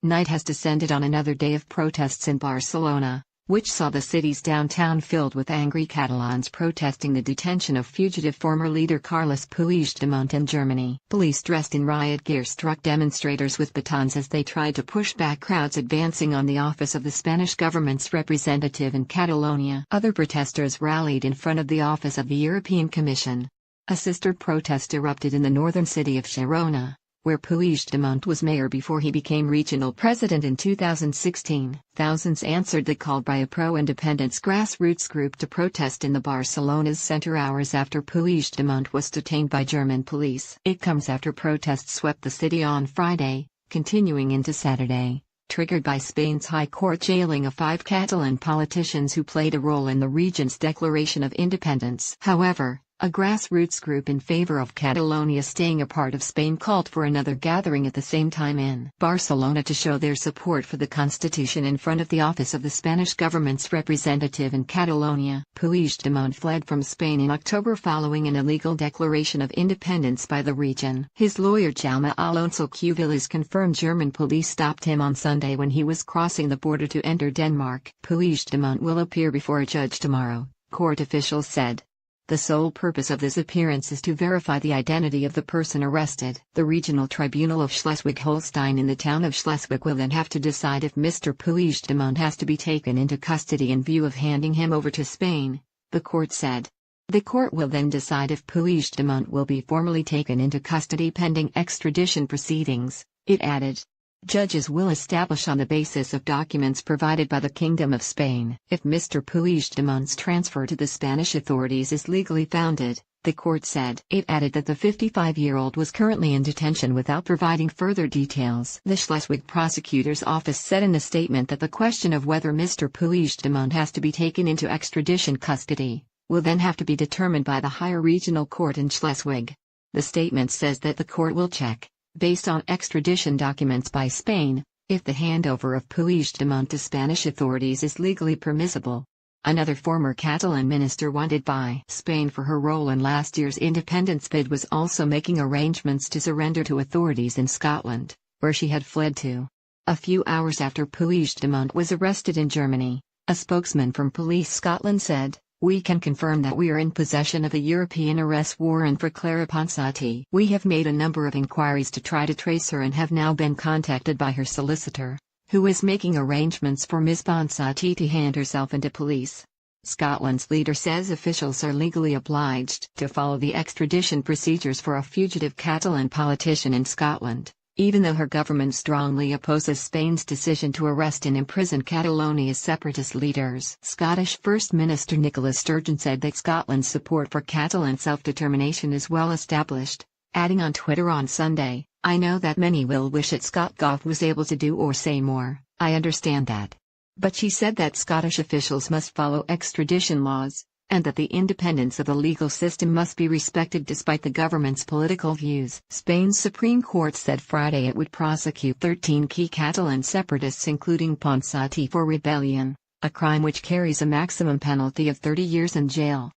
Night has descended on another day of protests in Barcelona, which saw the city's downtown filled with angry Catalans protesting the detention of fugitive former leader Carles Puigdemont in Germany. Police dressed in riot gear struck demonstrators with batons as they tried to push back crowds advancing on the office of the Spanish government's representative in Catalonia. Other protesters rallied in front of the office of the European Commission. A sister protest erupted in the northern city of Girona, where Puigdemont was mayor before he became regional president in 2016. Thousands answered the call by a pro-independence grassroots group to protest in the Barcelona's center hours after Puigdemont was detained by German police. It comes after protests swept the city on Friday, continuing into Saturday, triggered by Spain's High Court jailing of 5 Catalan politicians who played a role in the region's declaration of independence. However, a grassroots group in favor of Catalonia staying a part of Spain called for another gathering at the same time in Barcelona to show their support for the constitution in front of the office of the Spanish government's representative in Catalonia. Puigdemont fled from Spain in October following an illegal declaration of independence by the region. His lawyer Jaume Alonso Cuvillas confirmed German police stopped him on Sunday when he was crossing the border to enter Denmark. Puigdemont will appear before a judge tomorrow, court officials said. The sole purpose of this appearance is to verify the identity of the person arrested. The Regional Tribunal of Schleswig-Holstein in the town of Schleswig will then have to decide if Mr. Puigdemont has to be taken into custody in view of handing him over to Spain, the court said. The court will then decide if Puigdemont will be formally taken into custody pending extradition proceedings, it added. Judges will establish on the basis of documents provided by the Kingdom of Spain. If Mr. Puigdemont's transfer to the Spanish authorities is legally founded, the court said. It added that the 55-year-old was currently in detention without providing further details. The Schleswig prosecutor's office said in a statement that the question of whether Mr. Puigdemont has to be taken into extradition custody will then have to be determined by the higher regional court in Schleswig. The statement says that the court will check, based on extradition documents by Spain, if the handover of Puigdemont to Spanish authorities is legally permissible. Another former Catalan minister wanted by Spain for her role in last year's independence bid was also making arrangements to surrender to authorities in Scotland, where she had fled to. A few hours after Puigdemont was arrested in Germany, a spokesman from Police Scotland said, "We can confirm that we are in possession of a European arrest warrant for Clara Ponsati. We have made a number of inquiries to try to trace her and have now been contacted by her solicitor, who is making arrangements for Ms. Ponsati to hand herself into police." Scotland's leader says officials are legally obliged to follow the extradition procedures for a fugitive Catalan politician in Scotland, even though her government strongly opposes Spain's decision to arrest and imprison Catalonia's separatist leaders. Scottish First Minister Nicola Sturgeon said that Scotland's support for Catalan self-determination is well established, adding on Twitter on Sunday, "I know that many will wish that Scott Gough was able to do or say more, I understand that. But she said that Scottish officials must follow extradition laws, and that the independence of the legal system must be respected despite the government's political views." Spain's Supreme Court said Friday it would prosecute 13 key Catalan separatists including Ponsati for rebellion, a crime which carries a maximum penalty of 30 years in jail.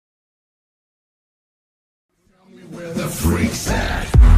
Tell me where the freak's at.